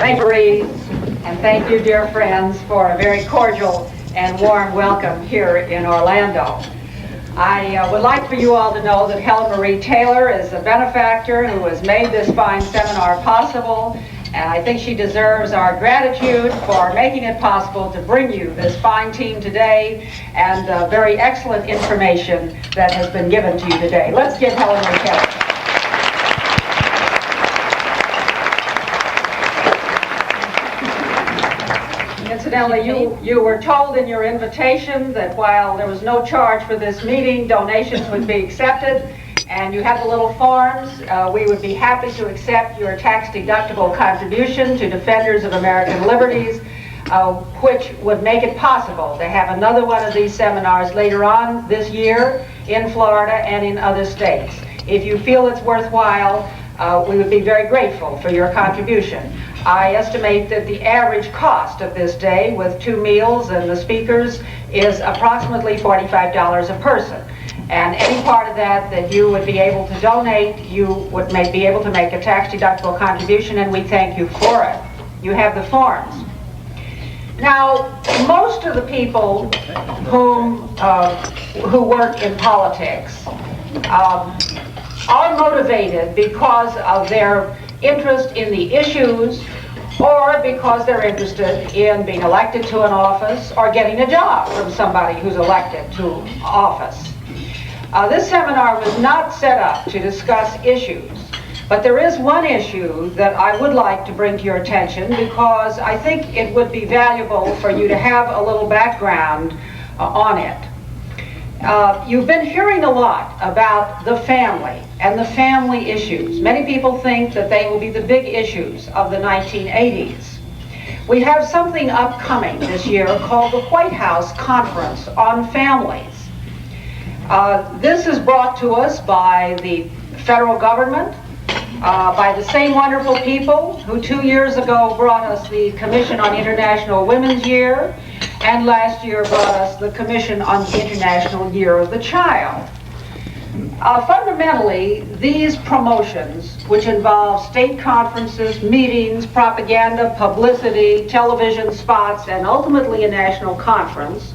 Thank you, and thank you, dear friends, for a very cordial and warm welcome here in Orlando. I would like for you all to know that Helen Marie Taylor is a benefactor who has made this fine seminar possible, and I think she deserves our gratitude for making it possible to bring you this fine team today and very excellent information that has been given to you today. Let's give Helen Marie Taylor. Incidentally, you were told in your invitation that while there was no charge for this meeting, donations would be accepted, and you have the little forms. We would be happy to accept your tax-deductible contribution to Defenders of American Liberties, which would make it possible to have another one of these seminars later on this year in Florida and in other states. If you feel it's worthwhile, we would be very grateful for your contribution. I estimate that the average cost of this day with 2 meals and the speakers is approximately $45 a person. And any part of that you would be able to donate, you would be able to make a tax-deductible contribution, and we thank you for it. You have the forms. Now, most of the people who work in politics are motivated because of their interest in the issues, or because they're interested in being elected to an office or getting a job from somebody who's elected to office. This seminar was not set up to discuss issues, but there is one issue that I would like to bring to your attention because I think it would be valuable for you to have a little background on it. You've been hearing a lot about the family and the family issues. Many people think that they will be the big issues of the 1980s. We have something upcoming this year called the White House Conference on Families. This is brought to us by the federal government, by the same wonderful people who 2 years ago brought us the Commission on International Women's Year, and last year brought us the Commission on the International Year of the Child. Fundamentally, these promotions, which involve state conferences, meetings, propaganda, publicity, television spots, and ultimately a national conference,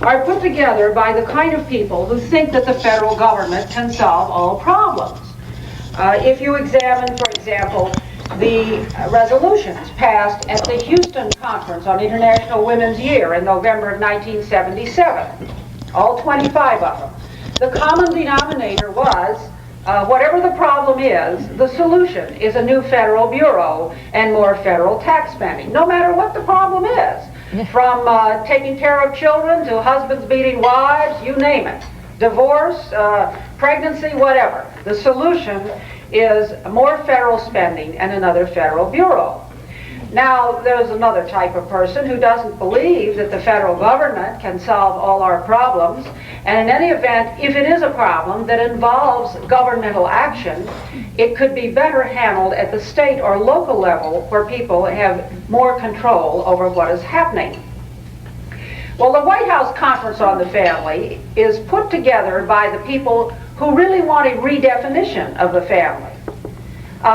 are put together by the kind of people who think that the federal government can solve all problems. If you examine, for example, the resolutions passed at the Houston Conference on International Women's Year in November of 1977, all 25 of them, the common denominator was, whatever the problem is, the solution is a new federal bureau and more federal tax spending, no matter what the problem is. From taking care of children to husbands beating wives, you name it. Divorce, pregnancy, whatever. The solution is more federal spending and another federal bureau. Now, there's another type of person who doesn't believe that the federal government can solve all our problems, and in any event, if it is a problem that involves governmental action, it could be better handled at the state or local level where people have more control over what is happening. Well, the White House Conference on the Family is put together by the people who really want a redefinition of the family.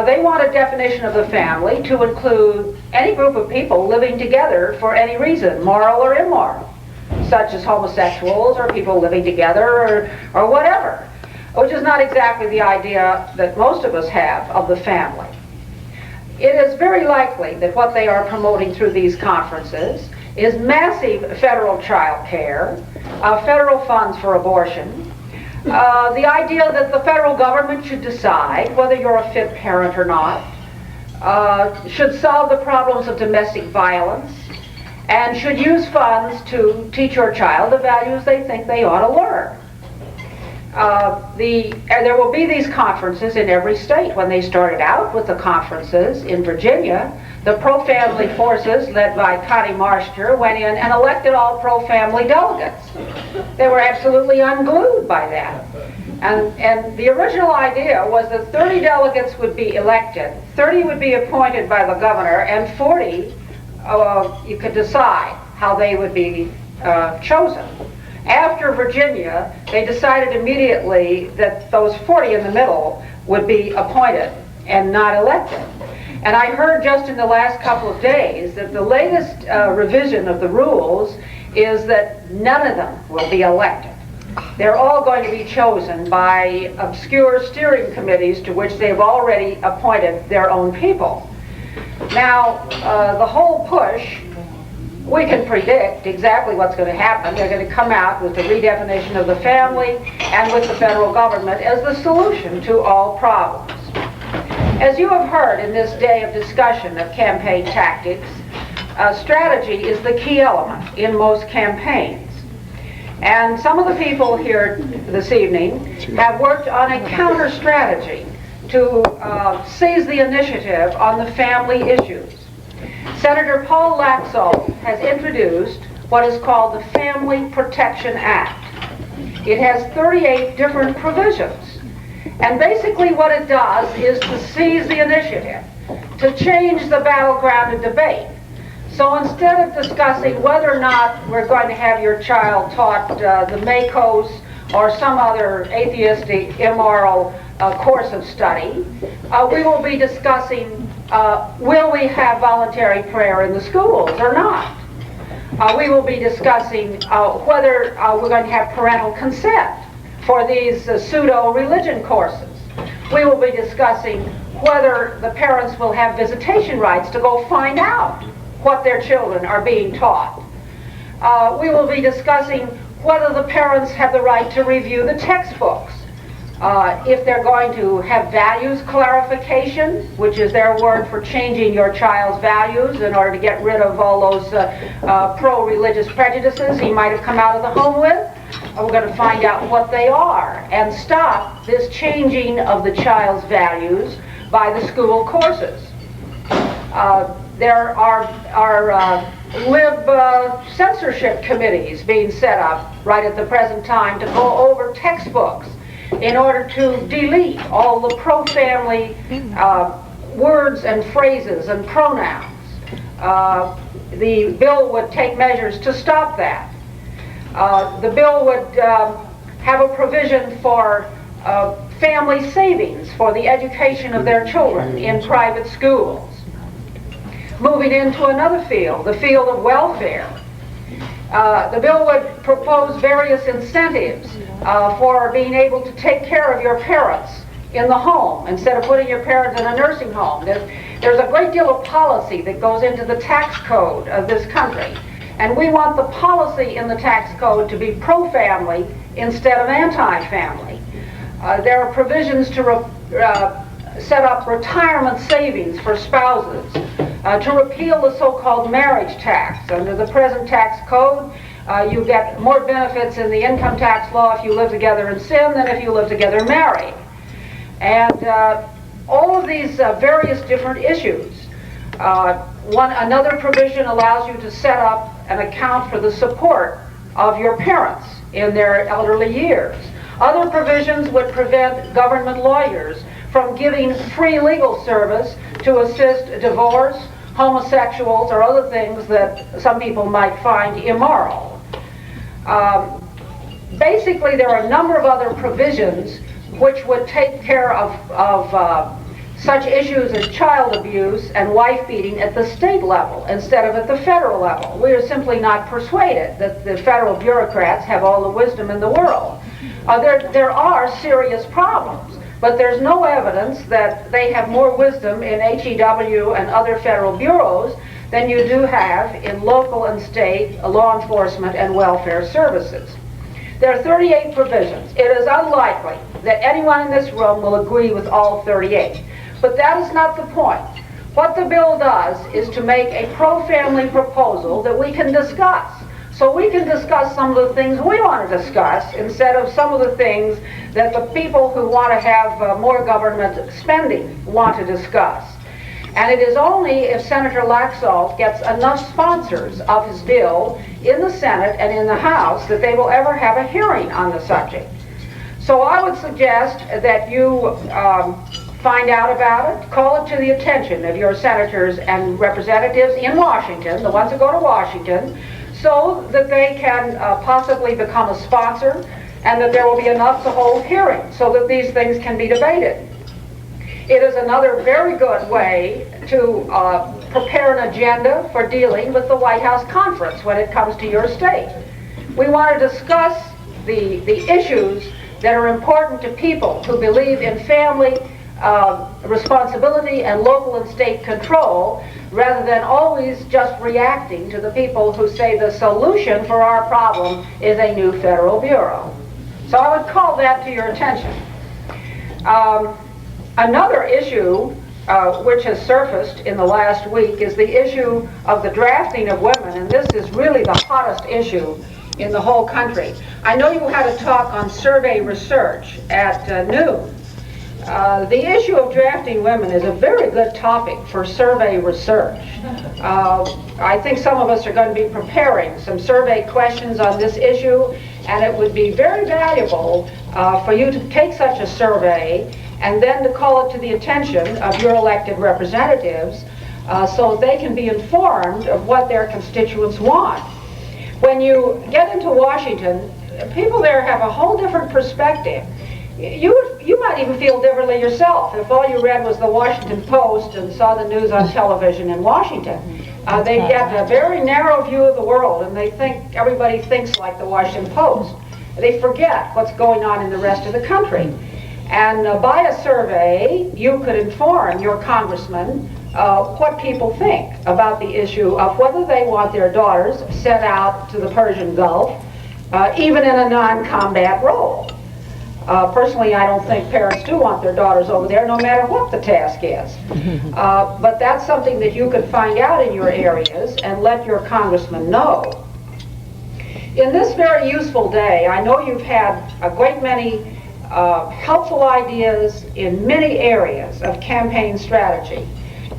They want a definition of the family to include any group of people living together for any reason, moral or immoral, such as homosexuals or people living together or whatever, which is not exactly the idea that most of us have of the family. It is very likely that what they are promoting through these conferences is massive federal child care, federal funds for abortion, the idea that the federal government should decide whether you're a fit parent or not, should solve the problems of domestic violence, and should use funds to teach your child the values they think they ought to learn. There will be these conferences in every state. When they started out with the conferences in Virginia, the pro-family forces, led by Connie Marshter, went in and elected all pro-family delegates. They were absolutely unglued by that. And the original idea was that 30 delegates would be elected, 30 would be appointed by the governor, and 40 you could decide how they would be chosen. After Virginia, they decided immediately that those 40 in the middle would be appointed and not elected. And I heard just in the last couple of days that the latest revision of the rules is that none of them will be elected. They're all going to be chosen by obscure steering committees to which they've already appointed their own people. Now, the whole push, we can predict exactly what's going to happen. They're going to come out with the redefinition of the family and with the federal government as the solution to all problems. As you have heard in this day of discussion of campaign tactics, strategy is the key element in most campaigns. And some of the people here this evening have worked on a counter strategy to seize the initiative on the family issues. Senator Paul Laxalt has introduced what is called the Family Protection Act. It has 38 different provisions. And basically what it does is to seize the initiative, to change the battleground of debate. So instead of discussing whether or not we're going to have your child taught the Makos or some other atheistic, immoral course of study, we will be discussing will we have voluntary prayer in the schools or not? We will be discussing whether we're going to have parental consent for these pseudo-religion courses. We will be discussing whether the parents will have visitation rights to go find out what their children are being taught. We will be discussing whether the parents have the right to review the textbooks. If they're going to have values clarification, which is their word for changing your child's values in order to get rid of all those pro-religious prejudices he might have come out of the home with. We're going to find out what they are and stop this changing of the child's values by the school courses. There are lib censorship committees being set up right at the present time to go over textbooks in order to delete all the pro-family words and phrases and pronouns. The bill would take measures to stop that. The bill would have a provision for family savings for the education of their children in private schools. Moving into another field, the field of welfare. The bill would propose various incentives for being able to take care of your parents in the home instead of putting your parents in a nursing home. There's a great deal of policy that goes into the tax code of this country. And we want the policy in the tax code to be pro-family instead of anti-family. There are provisions to set up retirement savings for spouses, to repeal the so-called marriage tax. Under the present tax code, you get more benefits in the income tax law if you live together in sin than if you live together married. And all of these various different issues. Another provision allows you to set up an account for the support of your parents in their elderly years. Other provisions would prevent government lawyers from giving free legal service to assist divorce, homosexuals, or other things that some people might find immoral. Basically, there are a number of other provisions which would take care of such issues as child abuse and wife beating at the state level instead of at the federal level. We are simply not persuaded that the federal bureaucrats have all the wisdom in the world. There are serious problems, but there's no evidence that they have more wisdom in HEW and other federal bureaus than you do have in local and state law enforcement and welfare services. There are 38 provisions. It is unlikely that anyone in this room will agree with all 38. But that is not the point. What the bill does is to make a pro-family proposal that we can discuss. So we can discuss some of the things we want to discuss instead of some of the things that the people who want to have more government spending want to discuss. And it is only if Senator Laxalt gets enough sponsors of his bill in the Senate and in the House that they will ever have a hearing on the subject. So I would suggest that you find out about it, call it to the attention of your senators and representatives in Washington, the ones who go to Washington, so that they can possibly become a sponsor and that there will be enough to hold hearings so that these things can be debated. It is another very good way to prepare an agenda for dealing with the White House conference when it comes to your state. We want to discuss the issues that are important to people who believe in family responsibility and local and state control, rather than always just reacting to the people who say the solution for our problem is a new federal bureau. So I would call that to your attention. Another issue which has surfaced in the last week is the issue of the drafting of women, and this is really the hottest issue in the whole country. I know you had a talk on survey research at noon. The issue of drafting women is a very good topic for survey research. I think some of us are going to be preparing some survey questions on this issue, and it would be very valuable for you to take such a survey and then to call it to the attention of your elected representatives so they can be informed of what their constituents want. When you get into Washington, people there have a whole different perspective. You might even feel differently yourself if all you read was the Washington Post and saw the news on television in Washington. They get a very narrow view of the world, and they think everybody thinks like the Washington Post. They forget what's going on in the rest of the country. And by a survey, you could inform your congressman what people think about the issue of whether they want their daughters sent out to the Persian Gulf, even in a non-combat role. Personally, I don't think parents do want their daughters over there, no matter what the task is. But that's something that you could find out in your areas and let your congressman know. In this very useful day, I know you've had a great many helpful ideas in many areas of campaign strategy.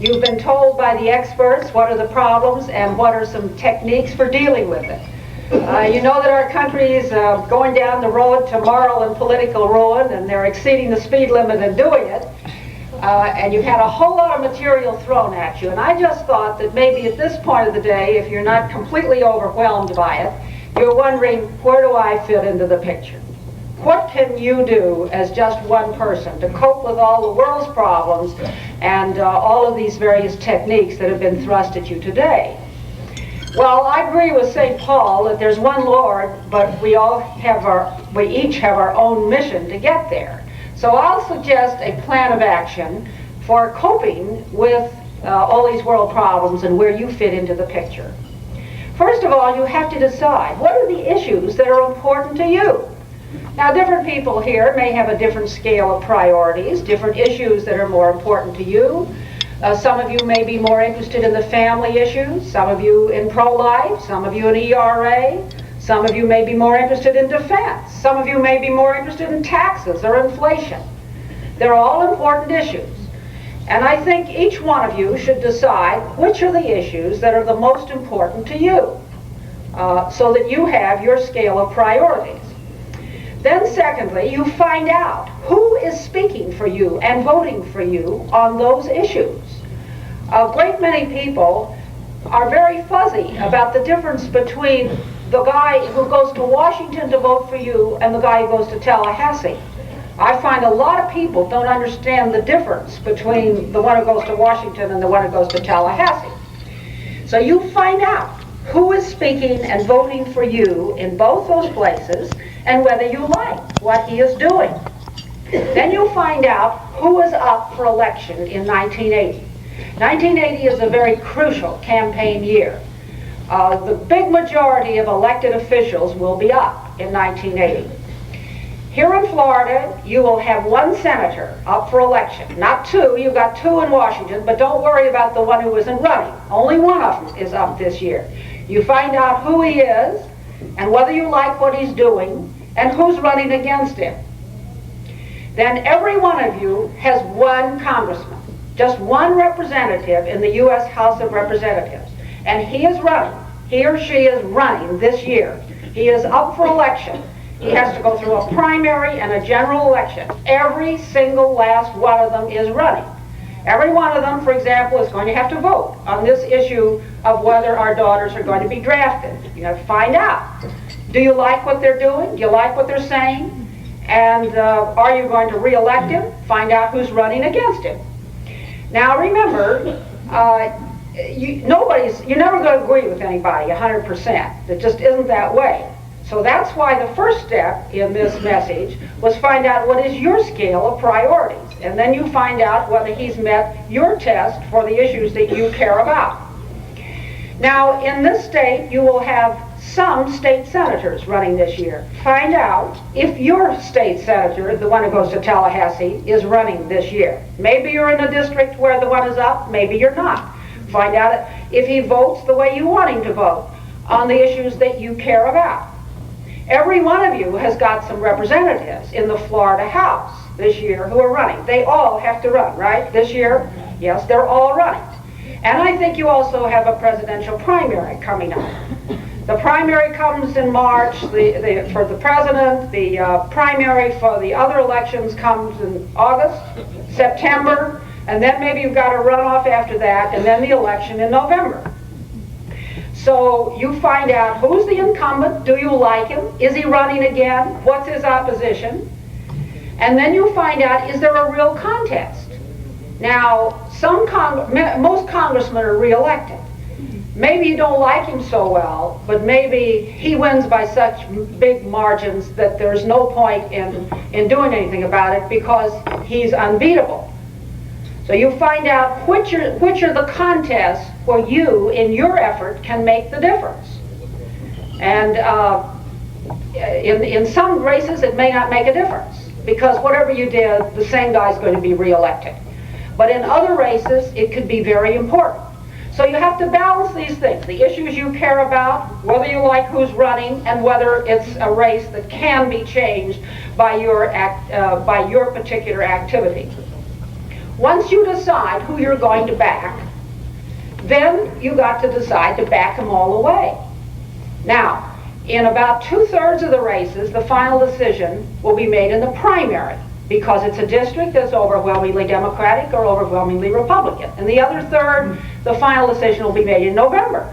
You've been told by the experts what are the problems and what are some techniques for dealing with it. You know that our country is going down the road to moral and political ruin, and they're exceeding the speed limit in doing it. And you've had a whole lot of material thrown at you. And I just thought that maybe at this point of the day, if you're not completely overwhelmed by it, you're wondering, where do I fit into the picture? What can you do as just one person to cope with all the world's problems and all of these various techniques that have been thrust at you today? Well, I agree with St. Paul that there's one Lord, but we each have our own mission to get there. So I'll suggest a plan of action for coping with all these world problems and where you fit into the picture. First of all, you have to decide what are the issues that are important to you. Now, different people here may have a different scale of priorities, different issues that are more important to you. Some of you may be more interested in the family issues, some of you in pro-life, some of you in ERA, some of you may be more interested in defense, some of you may be more interested in taxes or inflation. They're all important issues. And I think each one of you should decide which are the issues that are the most important to you, so that you have your scale of priorities. Then secondly, you find out who is speaking for you and voting for you on those issues. A great many people are very fuzzy about the difference between the guy who goes to Washington to vote for you and the guy who goes to Tallahassee. I find a lot of people don't understand the difference between the one who goes to Washington and the one who goes to Tallahassee. So you find out who is speaking and voting for you in both those places and whether you like what he is doing. Then you'll find out who is up for election in 1980. 1980 is a very crucial campaign year. The big majority of elected officials will be up in 1980. Here in Florida, you will have one senator up for election. Not two, you've got two in Washington, but don't worry about the one who isn't running. Only one of them is up this year. You find out who he is, and whether you like what he's doing, and who's running against him. Then every one of you has one congressman, just one representative in the U.S. House of Representatives. And he is running, he or she is running this year. He is up for election. He has to go through a primary and a general election. Every single last one of them is running. Every one of them, for example, is going to have to vote on this issue of whether our daughters are going to be drafted. You have to find out. Do you like what they're doing? Do you like what they're saying? And are you going to re-elect him? Find out who's running against him. Now remember, you're never going to agree with anybody 100%. It just isn't that way. So that's why the first step in this message was find out what is your scale of priorities. And then you find out whether he's met your test for the issues that you care about. Now, in this state, you will have some state senators running this year. Find out if your state senator, the one who goes to Tallahassee, is running this year. Maybe you're in a district where the one is up, maybe you're not. Find out if he votes the way you want him to vote on the issues that you care about. Every one of you has got some representatives in the Florida House this year who are running. They all have to run, right? This year, yes, they're all running. And I think you also have a presidential primary coming up. The primary comes in March for the president. The primary for the other elections comes in August, September, and then maybe you've got a runoff after that, and then the election in November. So you find out who's the incumbent, do you like him, is he running again, what's his opposition, and then you find out, is there a real contest? Now, most congressmen are re-elected. Maybe you don't like him so well, but maybe he wins by such big margins that there's no point in doing anything about it because he's unbeatable. So you find out which are the contests where you, in your effort, can make the difference. And in some races, it may not make a difference because whatever you did, the same guy's going to be re-elected. But in other races, it could be very important. So you have to balance these things, the issues you care about, whether you like who's running, and whether it's a race that can be changed by your particular activity. Once you decide who you're going to back, then you got to decide to back them all the way. Now, in about 2/3 of the races, the final decision will be made in the primary, because it's a district that's overwhelmingly Democratic or overwhelmingly Republican. And the other third, the final decision will be made in November.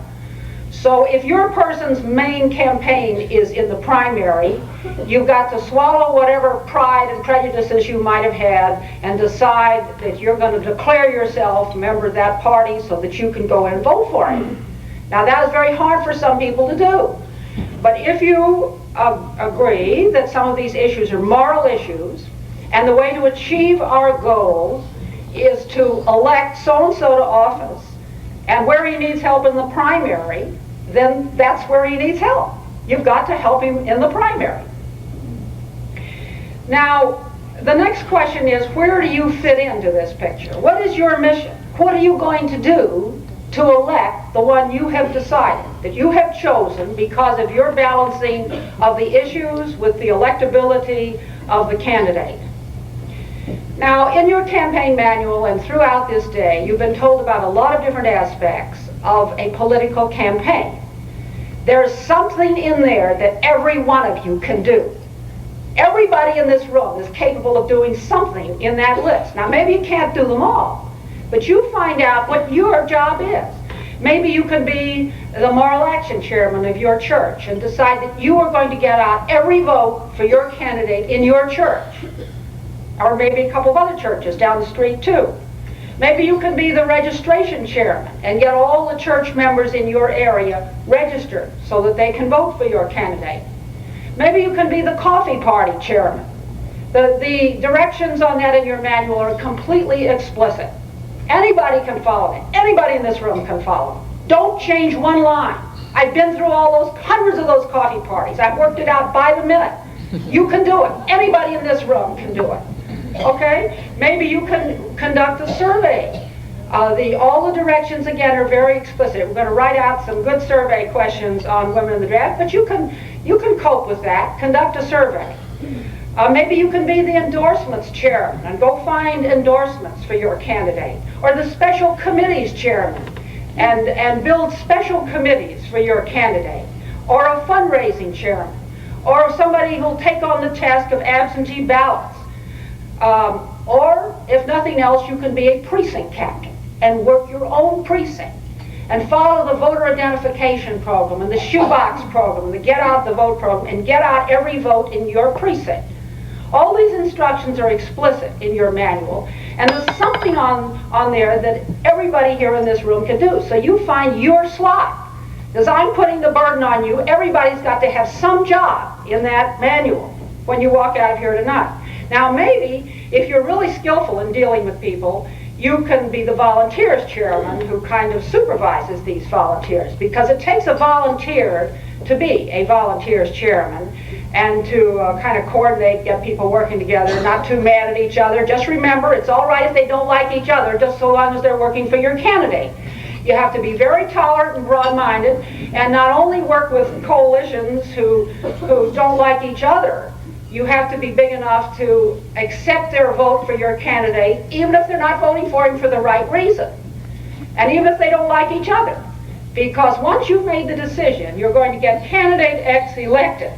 So if your person's main campaign is in the primary, you've got to swallow whatever pride and prejudices you might have had and decide that you're going to declare yourself a member of that party so that you can go and vote for it. Now that is very hard for some people to do. But if you agree that some of these issues are moral issues, and the way to achieve our goals is to elect so-and-so to office, and where he needs help in the primary, then that's where he needs help. You've got to help him in the primary. Now, the next question is, where do you fit into this picture? What is your mission? What are you going to do to elect the one you have decided, that you have chosen because of your balancing of the issues with the electability of the candidate? Now, in your campaign manual and throughout this day, you've been told about a lot of different aspects of a political campaign. There's something in there that every one of you can do. Everybody in this room is capable of doing something in that list. Now, maybe you can't do them all, but you find out what your job is. Maybe you can be the moral action chairman of your church and decide that you are going to get out every vote for your candidate in your church. Or maybe a couple of other churches down the street too. Maybe you can be the registration chairman and get all the church members in your area registered so that they can vote for your candidate. Maybe you can be the coffee party chairman. The directions on that in your manual are completely explicit. Anybody can follow it. Anybody in this room can follow it. Don't change one line. I've been through all those, hundreds of those coffee parties. I've worked it out by the minute. You can do it. Anybody in this room can do it. Okay? Maybe you can conduct a survey. All the directions, again, are very explicit. We're going to write out some good survey questions on women in the draft, but you can cope with that. Conduct a survey. Maybe you can be the endorsements chairman and go find endorsements for your candidate, or the special committees chairman and build special committees for your candidate, or a fundraising chairman, or somebody who'll take on the task of absentee ballots. Or, if nothing else, you can be a precinct captain and work your own precinct and follow the voter identification program and the shoebox program, the get out the vote program, and get out every vote in your precinct. All these instructions are explicit in your manual, and there's something on there that everybody here in this room can do. So you find your slot. Because I'm putting the burden on you, everybody's got to have some job in that manual when you walk out of here tonight. Now maybe, if you're really skillful in dealing with people, you can be the volunteers chairman who kind of supervises these volunteers, because it takes a volunteer to be a volunteers chairman and to kind of coordinate, get people working together, not too mad at each other. Just remember, it's all right if they don't like each other, just so long as they're working for your candidate. You have to be very tolerant and broad-minded, and not only work with coalitions who don't like each other. You have to be big enough to accept their vote for your candidate, even if they're not voting for him for the right reason, and even if they don't like each other. Because once you've made the decision, you're going to get candidate X elected,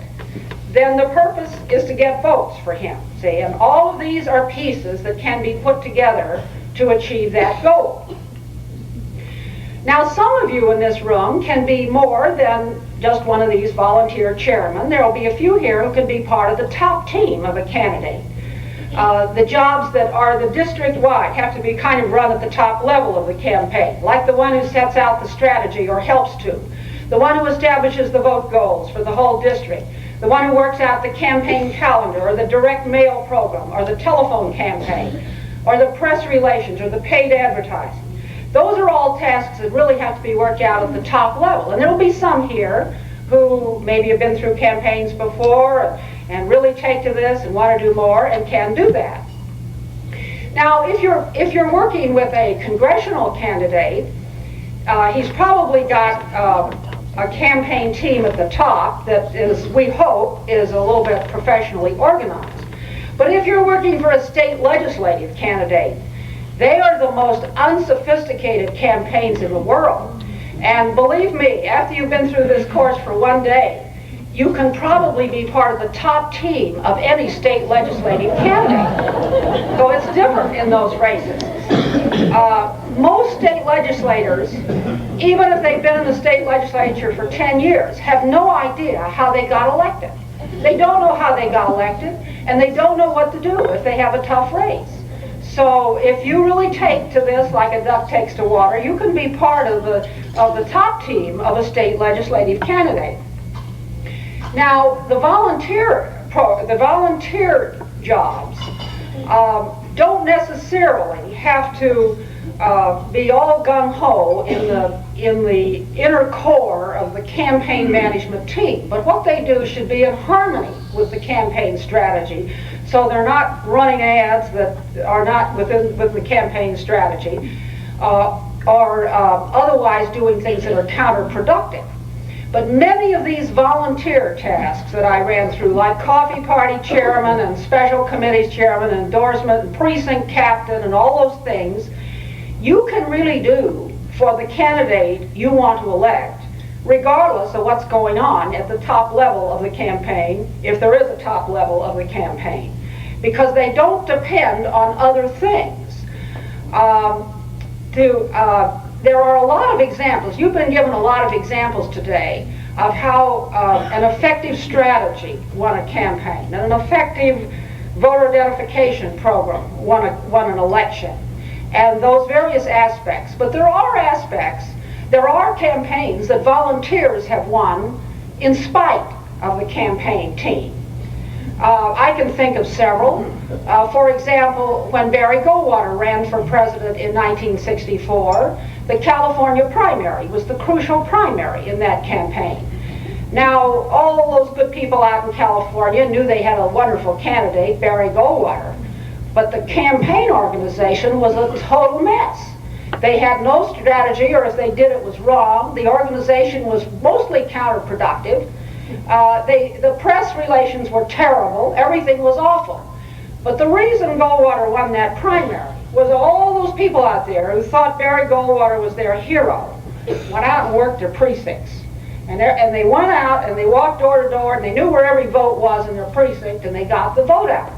then the purpose is to get votes for him, see? And all of these are pieces that can be put together to achieve that goal. Now, some of you in this room can be more than just one of these volunteer chairmen. There will be a few here who can be part of the top team of a candidate. The jobs that are the district-wide have to be kind of run at the top level of the campaign, like the one who sets out the strategy or helps to, the one who establishes the vote goals for the whole district, the one who works out the campaign calendar or the direct mail program or the telephone campaign or the press relations or the paid advertising. Those are all tasks that really have to be worked out at the top level. And there will be some here who maybe have been through campaigns before and really take to this and want to do more and can do that. Now, if you're working with a congressional candidate, he's probably got a campaign team at the top that is, we hope, is a little bit professionally organized. But if you're working for a state legislative candidate, they are the most unsophisticated campaigns in the world. And believe me, after you've been through this course for one day, you can probably be part of the top team of any state legislative candidate. So it's different in those races. Most state legislators, even if they've been in the state legislature for 10 years, have no idea how they got elected. They don't know how they got elected, and they don't know what to do if they have a tough race. So if you really take to this like a duck takes to water, you can be part of the top team of a state legislative candidate. Now, the volunteer jobs don't necessarily have to be all gung-ho in the inner core of the campaign management team. But what they do should be in harmony with the campaign strategy, so they're not running ads that are not with the campaign strategy, or otherwise doing things that are counterproductive. But many of these volunteer tasks that I ran through, like coffee party chairman and special committees chairman and endorsement and precinct captain and all those things, you can really do for the candidate you want to elect, regardless of what's going on at the top level of the campaign, if there is a top level of the campaign, because they don't depend on other things. There are a lot of examples. You've been given a lot of examples today of how an effective strategy won a campaign, and an effective voter identification program won an election, and those various aspects. But there are campaigns that volunteers have won in spite of the campaign team. I can think of several. For example, when Barry Goldwater ran for president in 1964, the California primary was the crucial primary in that campaign. Now, all those good people out in California knew they had a wonderful candidate, Barry Goldwater, but the campaign organization was a total mess. They had no strategy, or if they did, it was wrong. The organization was mostly counterproductive. The press relations were terrible. Everything was awful. But the reason Goldwater won that primary was all those people out there who thought Barry Goldwater was their hero went out and worked their precincts. And they went out and they walked door to door, and they knew where every vote was in their precinct, and they got the vote out.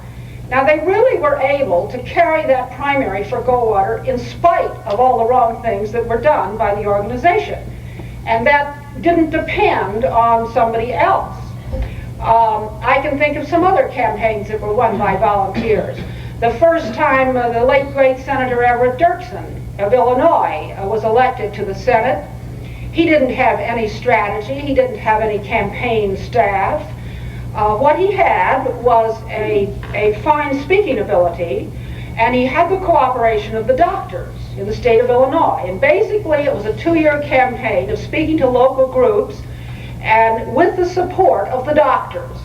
Now, they really were able to carry that primary for Goldwater in spite of all the wrong things that were done by the organization. And that didn't depend on somebody else. I can think of some other campaigns that were won by volunteers. The first time the late great Senator Everett Dirksen of Illinois was elected to the Senate, he didn't have any strategy, he didn't have any campaign staff. What he had was a fine speaking ability, and he had the cooperation of the doctors in the state of Illinois. And basically it was a 2-year campaign of speaking to local groups and with the support of the doctors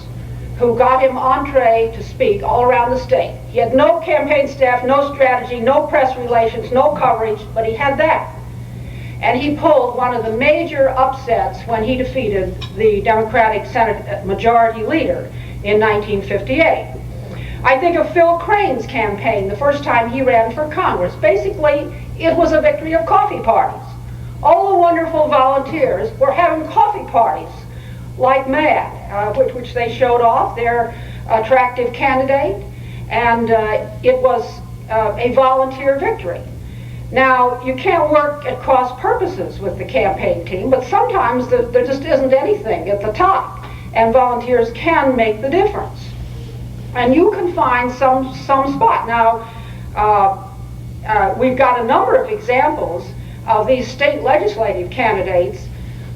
who got him entree to speak all around the state. He had no campaign staff, no strategy, no press relations, no coverage, but he had that. And he pulled one of the major upsets when he defeated the Democratic Senate Majority Leader in 1958. I think of Phil Crane's campaign the first time he ran for Congress. Basically, it was a victory of coffee parties. All the wonderful volunteers were having coffee parties like mad, which they showed off their attractive candidate, and it was a volunteer victory. Now, you can't work at cross purposes with the campaign team, but sometimes there just isn't anything at the top, and volunteers can make the difference. And you can find some spot. Now, we've got a number of examples of these state legislative candidates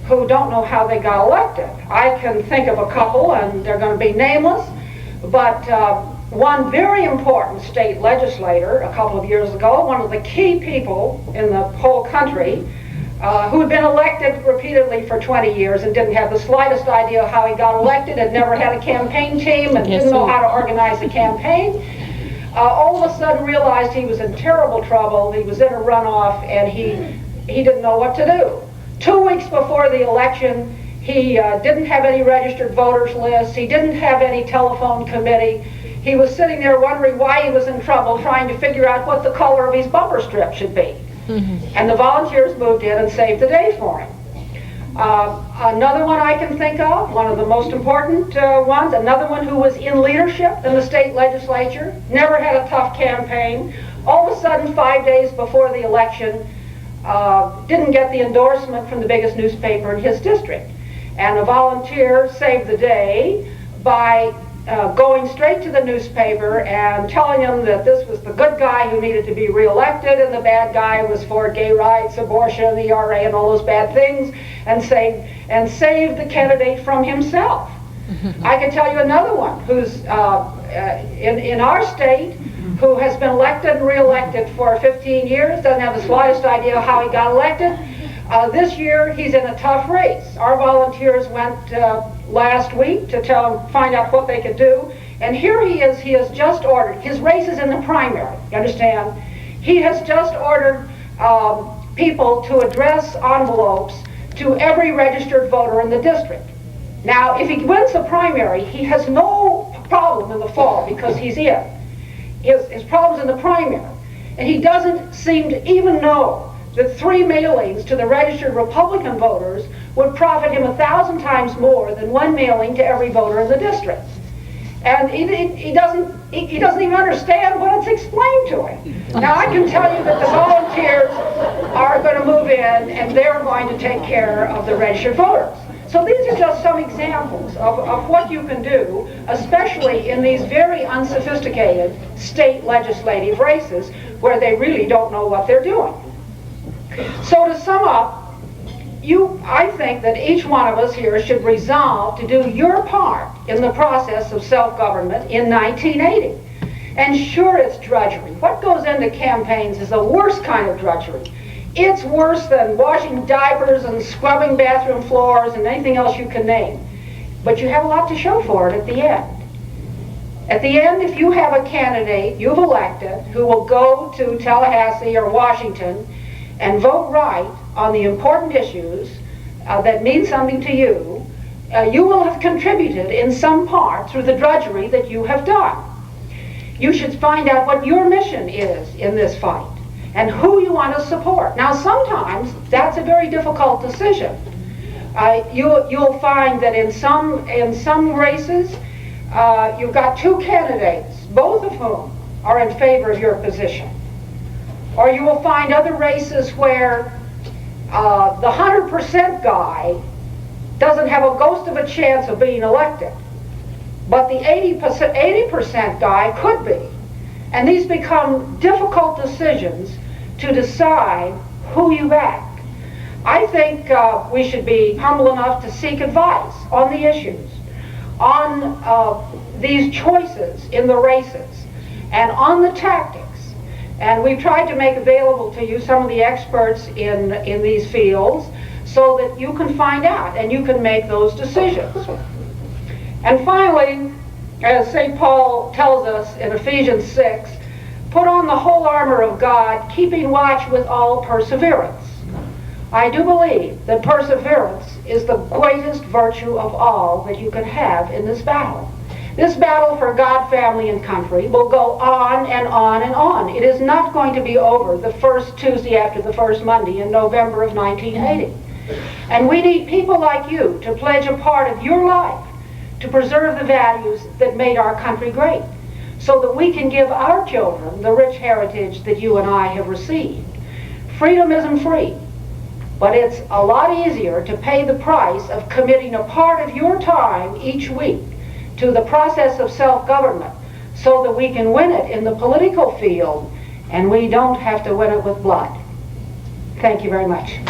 who don't know how they got elected. I can think of a couple, and they're going to be nameless, but one very important state legislator a couple of years ago, one of the key people in the whole country, who had been elected repeatedly for 20 years and didn't have the slightest idea how he got elected, had never had a campaign team, and didn't know how to organize a campaign, all of a sudden realized he was in terrible trouble. He was in a runoff, and he didn't know what to do. 2 weeks before the election, he didn't have any registered voters list. He didn't have any telephone committee. He was sitting there wondering why he was in trouble, trying to figure out what the color of his bumper strip should be. And the volunteers moved in and saved the day for him. Another one I can think of, one of the most important ones, another one who was in leadership in the state legislature, never had a tough campaign, all of a sudden 5 days before the election, didn't get the endorsement from the biggest newspaper in his district. And a volunteer saved the day by going straight to the newspaper and telling them that this was the good guy who needed to be reelected and the bad guy was for gay rights, abortion, the ERA, and all those bad things, and saved the candidate from himself. I can tell you another one who's in our state, who has been elected and reelected for 15 years, doesn't have the slightest idea how he got elected. This year, he's in a tough race. Our volunteers went last week to find out what they could do, and here he is. He has just ordered, his race is in the primary, you understand? He has just ordered people to address envelopes to every registered voter in the district. Now, if he wins the primary, he has no problem in the fall because he's in. His problem's in the primary, and he doesn't seem to even know that 3 mailings to the registered Republican voters would profit him 1,000 times more than 1 mailing to every voter in the district. And he doesn't even understand what it's explained to him. Now I can tell you that the volunteers are going to move in and they're going to take care of the registered voters. So these are just some examples of what you can do, especially in these very unsophisticated state legislative races where they really don't know what they're doing. So to sum up, I think that each one of us here should resolve to do your part in the process of self-government in 1980. And sure, it's drudgery. What goes into campaigns is the worst kind of drudgery. It's worse than washing diapers and scrubbing bathroom floors and anything else you can name. But you have a lot to show for it at the end. At the end, if you have a candidate you've elected who will go to Tallahassee or Washington and vote right on the important issues that mean something to you, you will have contributed in some part through the drudgery that you have done. You should find out what your mission is in this fight and who you want to support. Now sometimes that's a very difficult decision. You'll find that in some races you've got 2 candidates, both of whom are in favor of your position. Or you will find other races where the 100% guy doesn't have a ghost of a chance of being elected. but the 80% guy could be. And these become difficult decisions to decide who you back. I think we should be humble enough to seek advice on the issues, on these choices in the races, and on the tactics. And we've tried to make available to you some of the experts in these fields so that you can find out and you can make those decisions. And finally, as St. Paul tells us in Ephesians 6, put on the whole armor of God, keeping watch with all perseverance. I do believe that perseverance is the greatest virtue of all that you can have in this battle. This battle for God, family, and country will go on and on and on. It is not going to be over the first Tuesday after the first Monday in November of 1980. And we need people like you to pledge a part of your life to preserve the values that made our country great, so that we can give our children the rich heritage that you and I have received. Freedom isn't free, but it's a lot easier to pay the price of committing a part of your time each week to the process of self-government so that we can win it in the political field and we don't have to win it with blood. Thank you very much.